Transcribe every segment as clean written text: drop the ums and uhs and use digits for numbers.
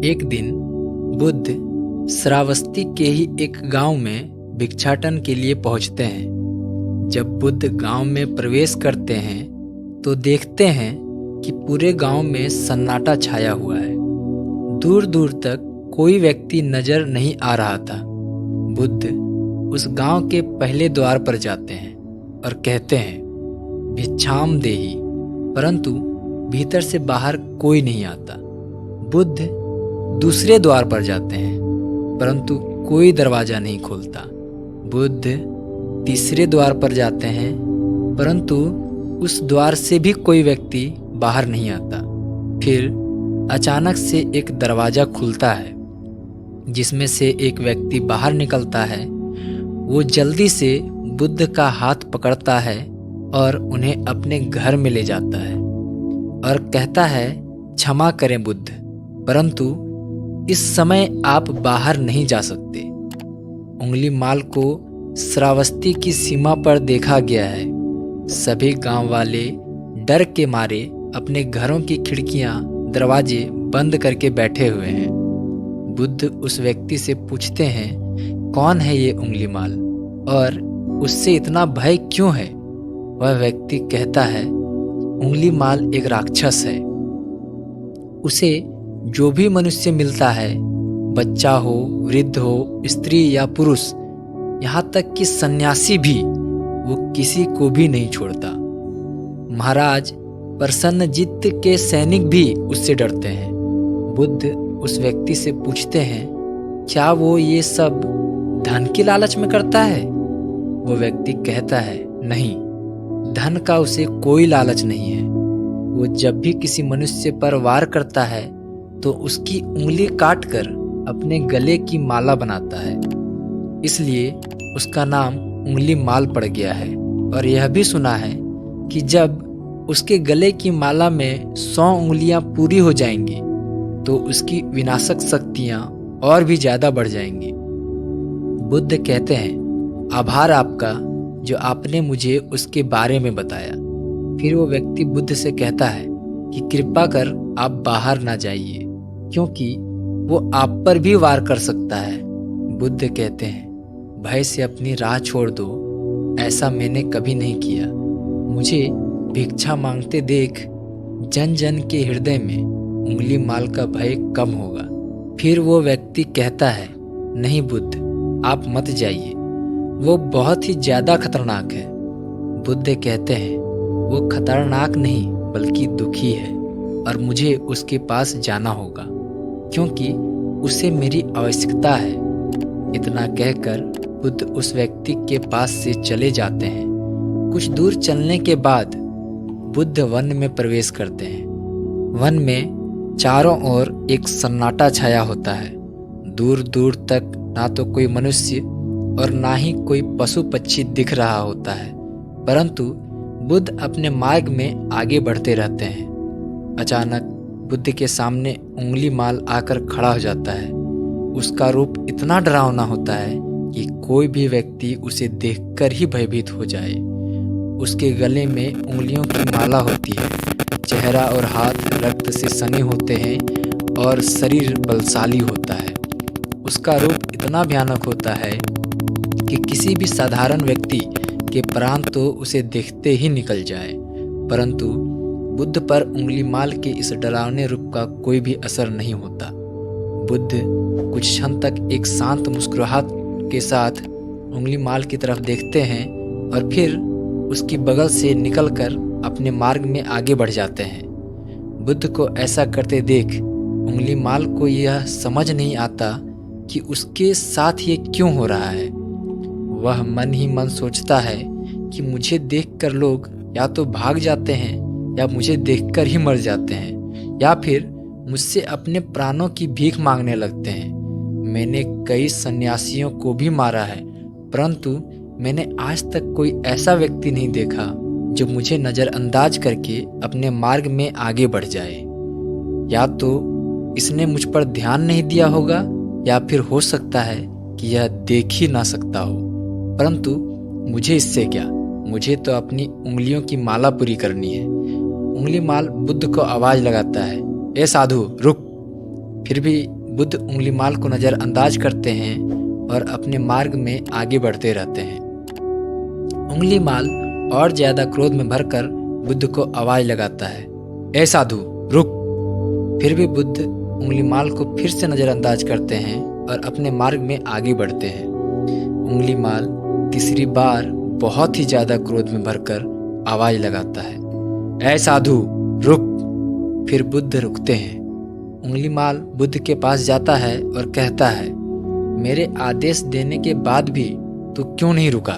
एक दिन बुद्ध श्रावस्ती के ही एक गांव में भिक्षाटन के लिए पहुंचते हैं। जब बुद्ध गांव में प्रवेश करते हैं तो देखते हैं कि पूरे गांव में सन्नाटा छाया हुआ है। दूर दूर तक कोई व्यक्ति नजर नहीं आ रहा था। बुद्ध उस गांव के पहले द्वार पर जाते हैं और कहते हैं, भिक्षाम देहि, परंतु भीतर से बाहर कोई नहीं आता। बुद्ध दूसरे द्वार पर जाते हैं परंतु कोई दरवाजा नहीं खोलता। बुद्ध तीसरे द्वार पर जाते हैं परंतु उस द्वार से भी कोई व्यक्ति बाहर नहीं आता। फिर अचानक से एक दरवाजा खुलता है जिसमें से एक व्यक्ति बाहर निकलता है। वो जल्दी से बुद्ध का हाथ पकड़ता है और उन्हें अपने घर में ले जाता है और कहता है, क्षमा करें बुद्ध, परंतु इस समय आप बाहर नहीं जा सकते। उंगली माल को श्रावस्ती की सीमा पर देखा गया है। सभी गांव वाले डर के मारे अपने घरों की खिड़कियां दरवाजे बंद करके बैठे हुए हैं। बुद्ध उस व्यक्ति से पूछते हैं, कौन है ये उंगली माल और उससे इतना भय क्यों है? वह व्यक्ति कहता है, उंगली माल एक राक्षस है। उसे जो भी मनुष्य मिलता है, बच्चा हो, वृद्ध हो, स्त्री या पुरुष, यहाँ तक कि सन्यासी भी, वो किसी को भी नहीं छोड़ता। महाराज प्रसन्नजित के सैनिक भी उससे डरते हैं। बुद्ध उस व्यक्ति से पूछते हैं, क्या वो ये सब धन की लालच में करता है? वो व्यक्ति कहता है, नहीं, धन का उसे कोई लालच नहीं है। वो जब भी किसी मनुष्य पर वार करता है तो उसकी उंगली काटकर अपने गले की माला बनाता है, इसलिए उसका नाम उंगली माल पड़ गया है। और यह भी सुना है कि जब उसके गले की माला में 100 उंगलियां पूरी हो जाएंगी तो उसकी विनाशक शक्तियां और भी ज्यादा बढ़ जाएंगी। बुद्ध कहते हैं, आभार आपका जो आपने मुझे उसके बारे में बताया। फिर वो व्यक्ति बुद्ध से कहता है कि कृपा कर आप बाहर ना जाइए, क्योंकि वो आप पर भी वार कर सकता है। बुद्ध कहते हैं, भय से अपनी राह छोड़ दो, ऐसा मैंने कभी नहीं किया। मुझे भिक्षा मांगते देख जन जन के हृदय में उंगली माल का भय कम होगा। फिर वो व्यक्ति कहता है, नहीं बुद्ध, आप मत जाइए, वो बहुत ही ज्यादा खतरनाक है। बुद्ध कहते हैं, वो खतरनाक नहीं बल्कि दुखी है और मुझे उसके पास जाना होगा, क्योंकि उसे मेरी आवश्यकता है। इतना कहकर बुद्ध उस व्यक्ति के पास से चले जाते हैं। कुछ दूर चलने के बाद बुद्ध वन में प्रवेश करते हैं। वन में चारों ओर एक सन्नाटा छाया होता है। दूर दूर तक ना तो कोई मनुष्य और ना ही कोई पशु पक्षी दिख रहा होता है, परंतु बुद्ध अपने मार्ग में आगे बढ़ते रहते हैं। अचानक बुद्ध के सामने उंगली माल आकर खड़ा हो जाता है। उसका रूप इतना डरावना होता है कि कोई भी व्यक्ति उसे देखकर ही भयभीत हो जाए। उसके गले में उंगलियों की माला होती है, चेहरा और हाथ रक्त से सने होते हैं और शरीर बलशाली होता है। उसका रूप इतना भयानक होता है कि किसी भी साधारण व्यक्ति के प्राण तो उसे देखते ही निकल जाए, परंतु बुद्ध पर उंगली माल के इस डरावने रूप का कोई भी असर नहीं होता। बुद्ध कुछ क्षण तक एक शांत मुस्कुराहट के साथ उंगली माल की तरफ देखते हैं और फिर उसकी बगल से निकलकर अपने मार्ग में आगे बढ़ जाते हैं। बुद्ध को ऐसा करते देख उंगली माल को यह समझ नहीं आता कि उसके साथ ये क्यों हो रहा है। वह मन ही मन सोचता है कि मुझे देखकर लोग या तो भाग जाते हैं या मुझे देखकर ही मर जाते हैं या फिर मुझसे अपने प्राणों की भीख मांगने लगते हैं। मैंने कई सन्यासियों को भी मारा है, परंतु मैंने आज तक कोई ऐसा व्यक्ति नहीं देखा जो मुझे नज़रअंदाज करके अपने मार्ग में आगे बढ़ जाए। या तो इसने मुझ पर ध्यान नहीं दिया होगा या फिर हो सकता है कि यह देख ही ना सकता हो, परंतु मुझे इससे क्या, मुझे तो अपनी उंगलियों की माला पूरी करनी है। उंगली माल बुद्ध को आवाज लगाता है, ए साधु रुक। फिर भी बुद्ध उंगलीमाल को नज़रअंदाज करते हैं और अपने मार्ग में आगे बढ़ते रहते हैं। उंगलीमाल और ज़्यादा क्रोध में भरकर बुद्ध को आवाज़ लगाता है, ए साधु रुक। फिर भी बुद्ध उंगलीमाल को फिर से नज़रअंदाज करते हैं और अपने मार्ग में आगे बढ़ते हैं। उंगलीमाल तीसरी बार बहुत ही ज़्यादा क्रोध में भरकर आवाज़ लगाता है, ऐ साधु रुक। फिर बुद्ध रुकते हैं। उंगलीमाल बुद्ध के पास जाता है और कहता है, मेरे आदेश देने के बाद भी तू क्यों नहीं रुका?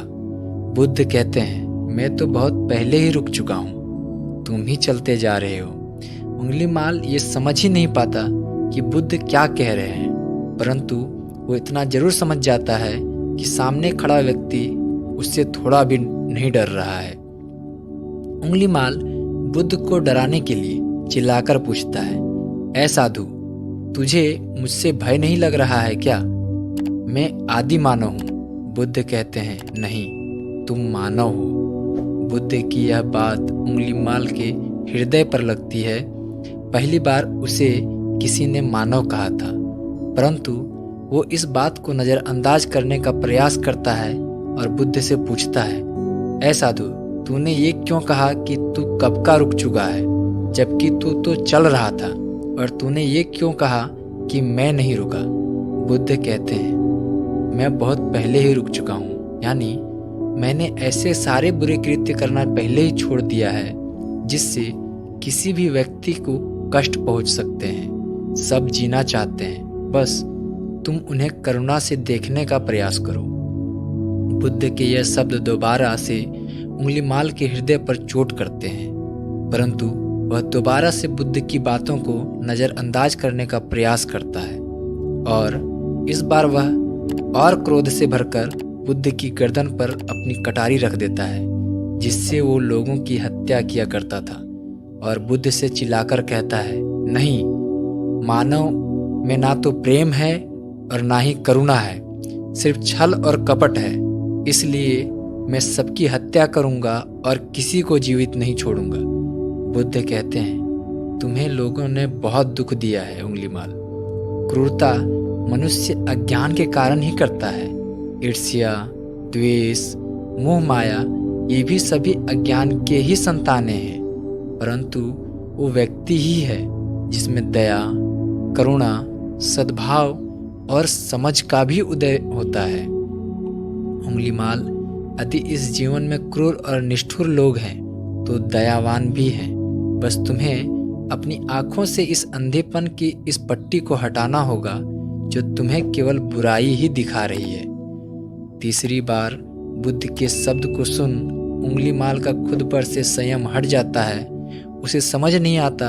बुद्ध कहते हैं, मैं तो बहुत पहले ही रुक चुका हूँ, तुम ही चलते जा रहे हो। उंगलीमाल ये समझ ही नहीं पाता कि बुद्ध क्या कह रहे हैं, परंतु वो इतना जरूर समझ जाता है कि सामने खड़ा व्यक्ति उससे थोड़ा भी नहीं डर रहा है। उंगलीमाल बुद्ध को डराने के लिए चिल्लाकर पूछता है, ऐ साधु तुझे मुझसे भय नहीं लग रहा है क्या? मैं आदि मानव हूँ। बुद्ध कहते हैं, नहीं तुम मानव हो। बुद्ध की यह बात उंगलीमाल के हृदय पर लगती है। पहली बार उसे किसी ने मानव कहा था, परंतु वो इस बात को नज़रअंदाज करने का प्रयास करता है और बुद्ध से पूछता है, ऐ साधु तूने ये क्यों कहा कि तू कब का रुक चुका है, जबकि तू तो चल रहा था, और तूने ये क्यों कहा कि मैं नहीं रुका? बुद्ध कहते हैं, मैं बहुत पहले ही रुक चुका हूँ, यानी मैंने ऐसे सारे बुरे कृत्य करना पहले ही छोड़ दिया है जिससे किसी भी व्यक्ति को कष्ट पहुँच सकते हैं। सब जीना चाहते हैं, बस तुम उन्हें करुणा से देखने का प्रयास करो। बुद्ध के यह शब्द दोबारा से उंगलीमाल के हृदय पर चोट करते हैं, परंतु वह दोबारा से बुद्ध की बातों को नज़रअंदाज करने का प्रयास करता है और इस बार वह और क्रोध से भरकर बुद्ध की गर्दन पर अपनी कटारी रख देता है, जिससे वो लोगों की हत्या किया करता था, और बुद्ध से चिल्लाकर कहता है, नहीं, मानव में ना तो प्रेम है और ना ही करुणा है, सिर्फ छल और कपट है। इसलिए मैं सबकी हत्या करूंगा और किसी को जीवित नहीं छोड़ूंगा। बुद्ध कहते हैं, तुम्हें लोगों ने बहुत दुख दिया है उंगलीमाल। क्रूरता मनुष्य अज्ञान के कारण ही करता है। ईर्ष्या, द्वेष, मोह माया ये भी सभी अज्ञान के ही संतानें हैं, परंतु वो व्यक्ति ही है जिसमें दया, करुणा, सद्भाव और समझ का भी उदय होता है। उंगलीमाल यदि इस जीवन में क्रूर और निष्ठुर लोग हैं तो दयावान भी हैं। बस तुम्हें अपनी आंखों से इस अंधेपन की इस पट्टी को हटाना होगा जो तुम्हें केवल बुराई ही दिखा रही है। तीसरी बार बुद्ध के शब्द को सुन उंगलीमाल का खुद पर से संयम हट जाता है। उसे समझ नहीं आता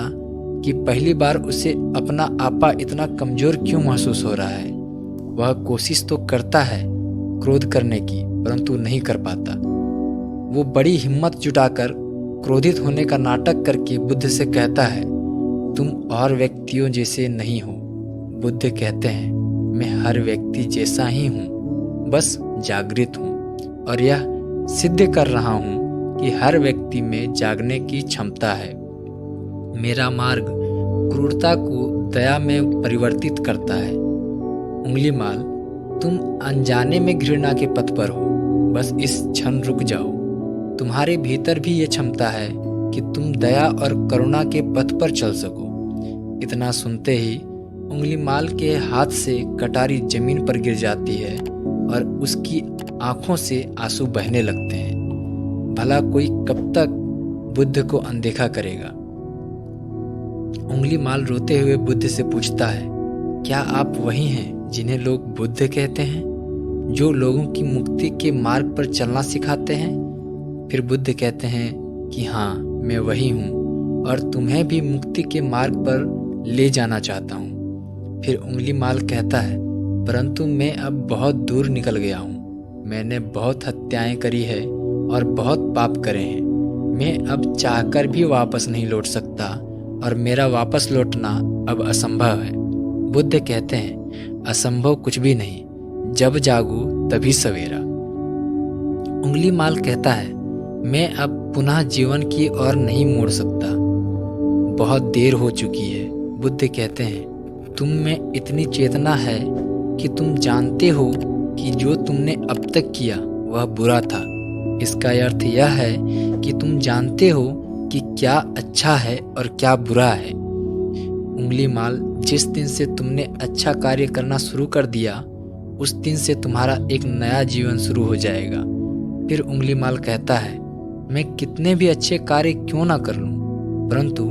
कि पहली बार उसे अपना आपा इतना कमजोर क्यों महसूस हो रहा है। वह कोशिश तो करता है क्रोध करने की, परंतु नहीं कर पाता। वो बड़ी हिम्मत जुटाकर क्रोधित होने का नाटक करके बुद्ध से कहता है, तुम और व्यक्तियों जैसे नहीं हो। बुद्ध कहते हैं, मैं हर व्यक्ति जैसा ही हूँ, बस जागृत हूँ और यह सिद्ध कर रहा हूँ कि हर व्यक्ति में जागने की क्षमता है। मेरा मार्ग क्रूरता को दया में परिवर्तित करता है। उंगलीमाल, तुम अनजाने में घृणा के पथ पर हो, बस इस क्षण रुक जाओ। तुम्हारे भीतर भी ये क्षमता है कि तुम दया और करुणा के पथ पर चल सको। इतना सुनते ही उंगलीमाल के हाथ से कटारी जमीन पर गिर जाती है और उसकी आंखों से आंसू बहने लगते हैं। भला कोई कब तक बुद्ध को अनदेखा करेगा? उंगलीमाल रोते हुए बुद्ध से पूछता है, क्या आप वही हैं जिन्हें लोग बुद्ध कहते हैं, जो लोगों की मुक्ति के मार्ग पर चलना सिखाते हैं? फिर बुद्ध कहते हैं कि हाँ, मैं वही हूँ और तुम्हें भी मुक्ति के मार्ग पर ले जाना चाहता हूँ। फिर उंगलीमाल कहता है, परंतु मैं अब बहुत दूर निकल गया हूँ। मैंने बहुत हत्याएं करी है और बहुत पाप करे हैं। मैं अब चाहकर भी वापस नहीं लौट सकता और मेरा वापस लौटना अब असंभव है। बुद्ध कहते हैं, असंभव कुछ भी नहीं, जब जागो तभी सवेरा। उंगलीमाल कहता है, मैं अब पुनः जीवन की ओर नहीं मुड़ सकता, बहुत देर हो चुकी है। बुद्ध कहते हैं, तुम में इतनी चेतना है कि तुम जानते हो कि जो तुमने अब तक किया वह बुरा था। इसका अर्थ यह है कि तुम जानते हो कि क्या अच्छा है और क्या बुरा है। उंगलीमाल, जिस दिन से तुमने अच्छा कार्य करना शुरू कर दिया उस दिन से तुम्हारा एक नया जीवन शुरू हो जाएगा। फिर उंगलीमाल कहता है, मैं कितने भी अच्छे कार्य क्यों ना कर लूं, परंतु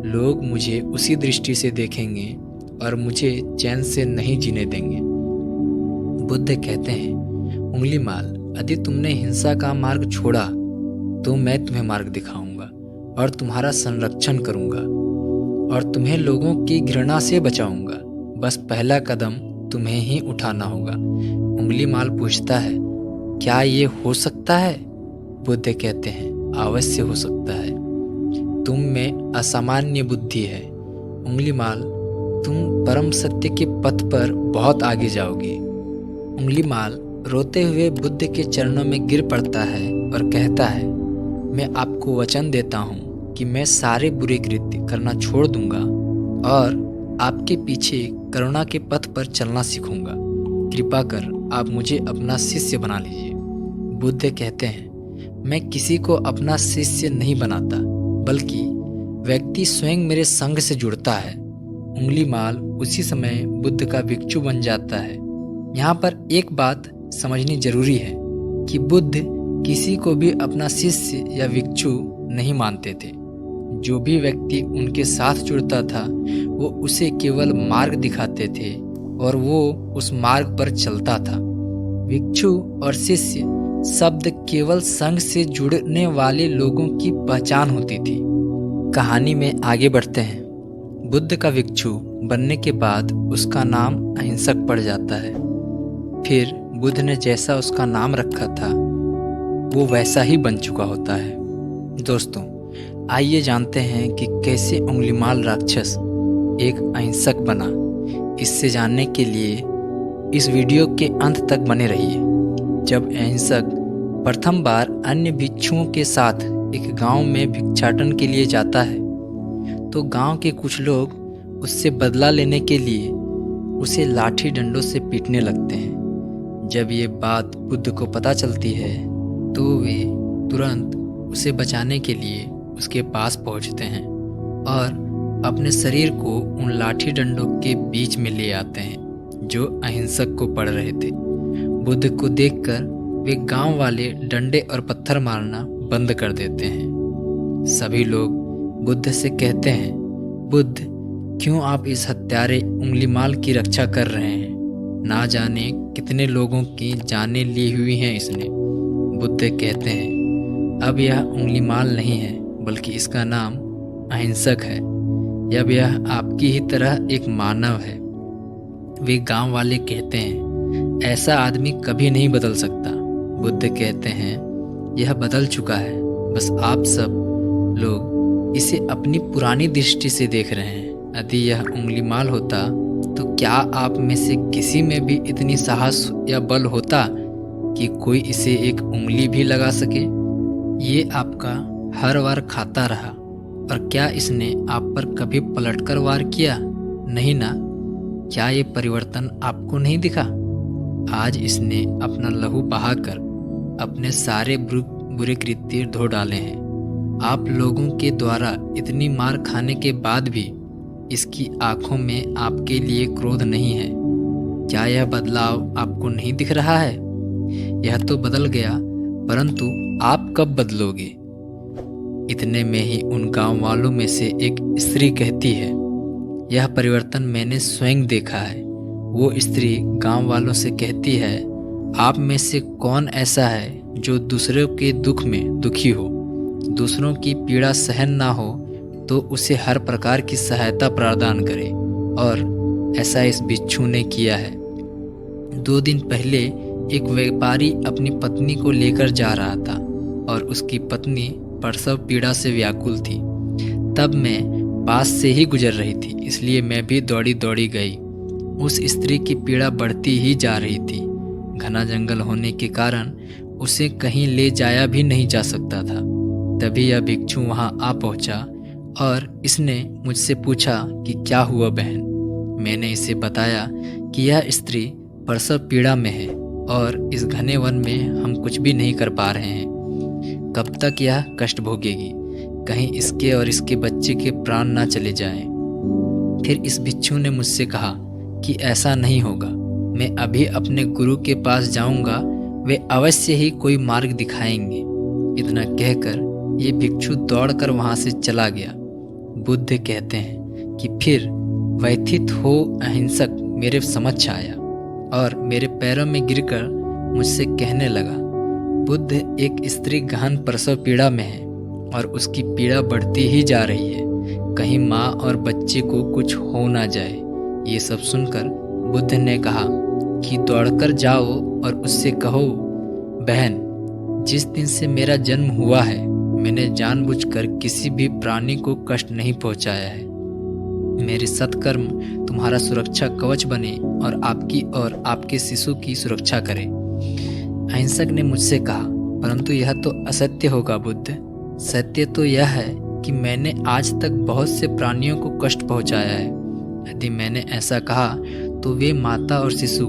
लोग मुझे उसी दृष्टि से देखेंगे और मुझे चैन से नहीं जीने देंगे। बुद्ध कहते हैं, उंगलीमाल, यदि तुमने हिंसा का मार्ग छोड़ा तो मैं तुम्हें मार्ग दिखाऊंगा और तुम्हारा संरक्षण करूंगा और तुम्हें लोगों की घृणा से बचाऊंगा। बस पहला कदम तुम्हें ही उठाना होगा। उंगलीमाल पूछता है, क्या ये हो सकता है? बुद्ध कहते हैं, अवश्य हो सकता है। तुम में असामान्य बुद्धि है उंगलीमाल, तुम परम सत्य के पथ पर बहुत आगे जाओगे। उंगलीमाल रोते हुए बुद्ध के चरणों में गिर पड़ता है और कहता है, मैं आपको वचन देता हूँ कि मैं सारे बुरे कृत्य करना छोड़ दूंगा और आपके पीछे करुणा के पथ पर चलना सीखूंगा। कृपा कर आप मुझे अपना शिष्य बना लीजिए। बुद्ध कहते हैं, मैं किसी को अपना शिष्य नहीं बनाता, बल्कि व्यक्ति स्वयं मेरे संग से जुड़ता है। उंगलीमाल उसी समय बुद्ध का भिक्षु बन जाता है। यहाँ पर एक बात समझनी जरूरी है कि बुद्ध किसी को भी अपना शिष्य या भिक्षु नहीं मानते थे। जो भी व्यक्ति उनके साथ जुड़ता था वो उसे केवल मार्ग दिखाते थे और वो उस मार्ग पर चलता था। भिक्षु और शिष्य शब्द केवल संघ से जुड़ने वाले लोगों की पहचान होती थी। कहानी में आगे बढ़ते हैं। बुद्ध का भिक्षु बनने के बाद उसका नाम अहिंसक पड़ जाता है। फिर बुद्ध ने जैसा उसका नाम रखा था वो वैसा ही बन चुका होता है। दोस्तों, आइए जानते हैं कि कैसे उंगलीमाल राक्षस एक अहिंसक बना। इससे जानने के लिए इस वीडियो के अंत तक बने रहिए। जब अहिंसक प्रथम बार अन्य भिक्षुओं के साथ एक गांव में भिक्षाटन के लिए जाता है तो गांव के कुछ लोग उससे बदला लेने के लिए उसे लाठी डंडों से पीटने लगते हैं। जब ये बात बुद्ध को पता चलती है तो वे तुरंत उसे बचाने के लिए उसके पास पहुंचते हैं और अपने शरीर को उन लाठी डंडों के बीच में ले आते हैं जो अहिंसक को पड़ रहे थे। बुद्ध को देखकर वे गांव वाले डंडे और पत्थर मारना बंद कर देते हैं। सभी लोग बुद्ध से कहते हैं, बुद्ध, क्यों आप इस हत्यारे उंगलीमाल की रक्षा कर रहे हैं? ना जाने कितने लोगों की जानें ली हुई हैं इसने। बुद्ध कहते हैं, अब यह उंगलीमाल नहीं है बल्कि इसका नाम अहिंसक है। अब यह आपकी ही तरह एक मानव है। वे गांव वाले कहते हैं, ऐसा आदमी कभी नहीं बदल सकता। बुद्ध कहते हैं, यह बदल चुका है, बस आप सब लोग इसे अपनी पुरानी दृष्टि से देख रहे हैं। यदि यह उंगलीमाल होता तो क्या आप में से किसी में भी इतनी साहस या बल होता कि कोई इसे एक उंगली भी लगा सके? ये आपका हर वार खाता रहा और क्या इसने आप पर कभी पलटकर वार किया? नहीं ना। क्या ये परिवर्तन आपको नहीं दिखा? आज इसने अपना लहू बहाकर अपने सारे बुरे कृत्य धो डाले हैं। आप लोगों के द्वारा इतनी मार खाने के बाद भी इसकी आंखों में आपके लिए क्रोध नहीं है। क्या यह बदलाव आपको नहीं दिख रहा है? यह तो बदल गया, परंतु आप कब बदलोगे? इतने में ही उन गांव वालों में से एक स्त्री कहती है, यह परिवर्तन मैंने स्वयं देखा है। वो स्त्री गांव वालों से कहती है, आप में से कौन ऐसा है जो दूसरों के दुख में दुखी हो, दूसरों की पीड़ा सहन ना हो तो उसे हर प्रकार की सहायता प्रदान करे? और ऐसा इस भिक्षु ने किया है। 2 दिन पहले एक व्यापारी अपनी पत्नी को लेकर जा रहा था और उसकी पत्नी प्रसव पीड़ा से व्याकुल थी। तब मैं पास से ही गुजर रही थी, इसलिए मैं भी दौड़ी दौड़ी गई। उस स्त्री की पीड़ा बढ़ती ही जा रही थी। घना जंगल होने के कारण उसे कहीं ले जाया भी नहीं जा सकता था। तभी यह भिक्षु वहां आ पहुंचा और इसने मुझसे पूछा कि क्या हुआ बहन? मैंने इसे बताया कि यह स्त्री प्रसव पीड़ा में है और इस घने वन में हम कुछ भी नहीं कर पा रहे हैं। कब तक यह कष्ट भोगेगी, कहीं इसके और इसके बच्चे के प्राण ना चले जाएं। फिर इस भिक्षु ने मुझसे कहा कि ऐसा नहीं होगा, मैं अभी अपने गुरु के पास जाऊंगा, वे अवश्य ही कोई मार्ग दिखाएंगे। इतना कहकर ये भिक्षु दौड़कर वहां से चला गया। बुद्ध कहते हैं कि फिर व्यथित हो अहिंसक मेरे समक्ष आया और मेरे पैरों में गिरकर मुझसे कहने लगा, बुद्ध, एक स्त्री गहन प्रसव पीड़ा में है और उसकी पीड़ा बढ़ती ही जा रही है, कहीं माँ और बच्चे को कुछ हो ना जाए। ये सब सुनकर बुद्ध ने कहा कि दौड़कर जाओ और उससे कहो, बहन, जिस दिन से मेरा जन्म हुआ है मैंने जानबूझकर किसी भी प्राणी को कष्ट नहीं पहुंचाया है। मेरे सत्कर्म तुम्हारा सुरक्षा कवच बने और आपकी और आपके शिशु की सुरक्षा करे। अहिंसक ने मुझसे कहा, परंतु यह तो असत्य होगा बुद्ध। सत्य तो यह है कि मैंने आज तक बहुत से प्राणियों को कष्ट पहुंचाया है। यदि मैंने ऐसा कहा तो वे माता और शिशु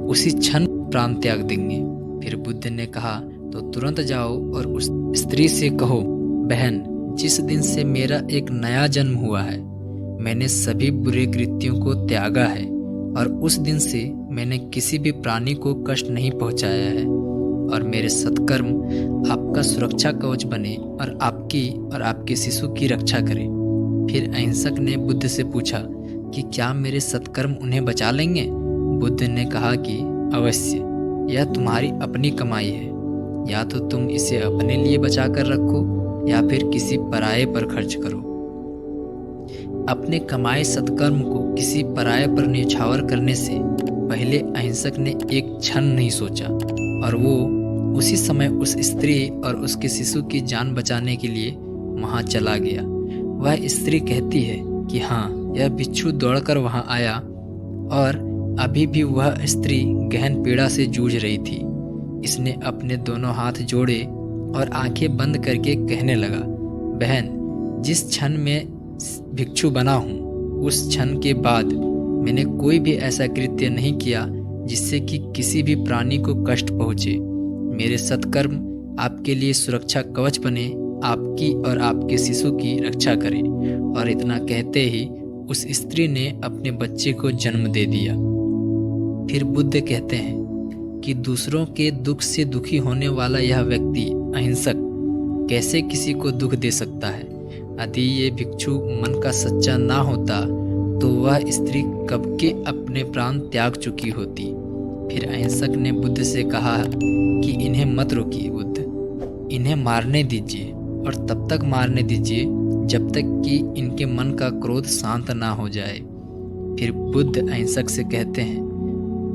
उसी क्षण प्राण त्याग देंगे। फिर बुद्ध ने कहा, तो तुरंत जाओ और उस स्त्री से कहो, बहन, जिस दिन से मेरा एक नया जन्म हुआ है मैंने सभी बुरे कृत्यों को त्यागा है और उस दिन से मैंने किसी भी प्राणी को कष्ट नहीं पहुंचाया है और मेरे सत्कर्म आपका सुरक्षा कवच बने और आपकी और आपके शिशु की रक्षा करे। फिर अहिंसक ने बुद्ध से पूछा कि क्या मेरे सत्कर्म उन्हें बचा लेंगे? बुद्ध ने कहा कि अवश्य, यह तुम्हारी अपनी कमाई है, या तो तुम इसे अपने लिए बचा कर रखो या फिर किसी पराये पर खर्च करो। अपने कमाए सत्कर्म को किसी पराये पर न्यौछावर करने से पहले अहिंसक ने एक क्षण नहीं सोचा और वो उसी समय उस स्त्री और उसके शिशु की जान बचाने के लिए वहां चला गया। वह स्त्री कहती है कि हाँ, यह भिक्षु दौड़कर वहां आया और अभी भी वह स्त्री गहन पीड़ा से जूझ रही थी। इसने अपने दोनों हाथ जोड़े और आंखें बंद करके कहने लगा, बहन, जिस क्षण में भिक्षु बना हूँ उस क्षण के बाद मैंने कोई भी ऐसा कृत्य नहीं किया जिससे कि किसी भी प्राणी को कष्ट पहुँचे। मेरे सत्कर्म आपके लिए सुरक्षा कवच बने, आपकी और आपके शिशु की रक्षा करे। और इतना कहते ही उस स्त्री ने अपने बच्चे को जन्म दे दिया। फिर बुद्ध कहते हैं कि दूसरों के दुख से दुखी होने वाला यह व्यक्ति अहिंसक कैसे किसी को दुख दे सकता है? यदि ये भिक्षु मन का सच्चा ना होता तो वह स्त्री कब के अपने प्राण त्याग चुकी होती। फिर अहिंसक ने बुद्ध से कहा कि इन्हें मत रोकिए बुद्ध, इन्हें मारने दीजिए और तब तक मारने दीजिए जब तक कि इनके मन का क्रोध शांत ना हो जाए। फिर बुद्ध अहिंसक से कहते हैं,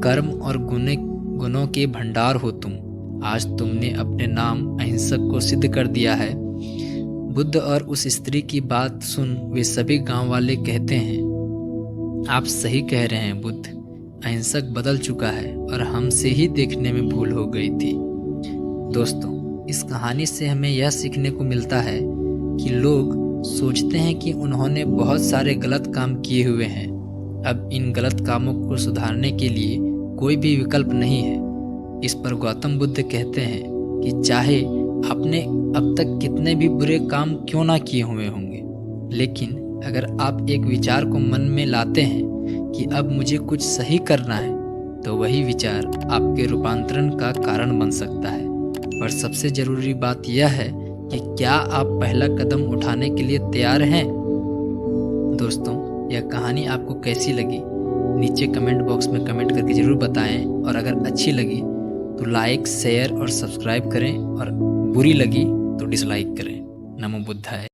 कर्म और गुणों के भंडार हो तुम, आज तुमने अपने नाम अहिंसक को सिद्ध कर दिया है। बुद्ध और उस स्त्री की बात सुन वे सभी गांव वाले कहते हैं, आप सही कह रहे हैं बुद्ध, अहिंसक बदल चुका है और हमसे ही देखने में भूल हो गई थी। दोस्तों, इस कहानी से हमें यह सीखने को मिलता है कि लोग सोचते हैं कि उन्होंने बहुत सारे गलत काम किए हुए हैं, अब इन गलत कामों को सुधारने के लिए कोई भी विकल्प नहीं है। इस पर गौतम बुद्ध कहते हैं कि चाहे आपने अब तक कितने भी बुरे काम क्यों ना किए हुए होंगे, लेकिन अगर आप एक विचार को मन में लाते हैं कि अब मुझे कुछ सही करना है, तो वही विचार आपके रूपांतरण का कारण बन सकता है। और सबसे ज़रूरी बात यह है कि क्या आप पहला कदम उठाने के लिए तैयार हैं? दोस्तों, यह कहानी आपको कैसी लगी नीचे कमेंट बॉक्स में कमेंट करके ज़रूर बताएं, और अगर अच्छी लगी तो लाइक, शेयर और सब्सक्राइब करें, और बुरी लगी तो डिसलाइक करें। नमो बुद्धाय।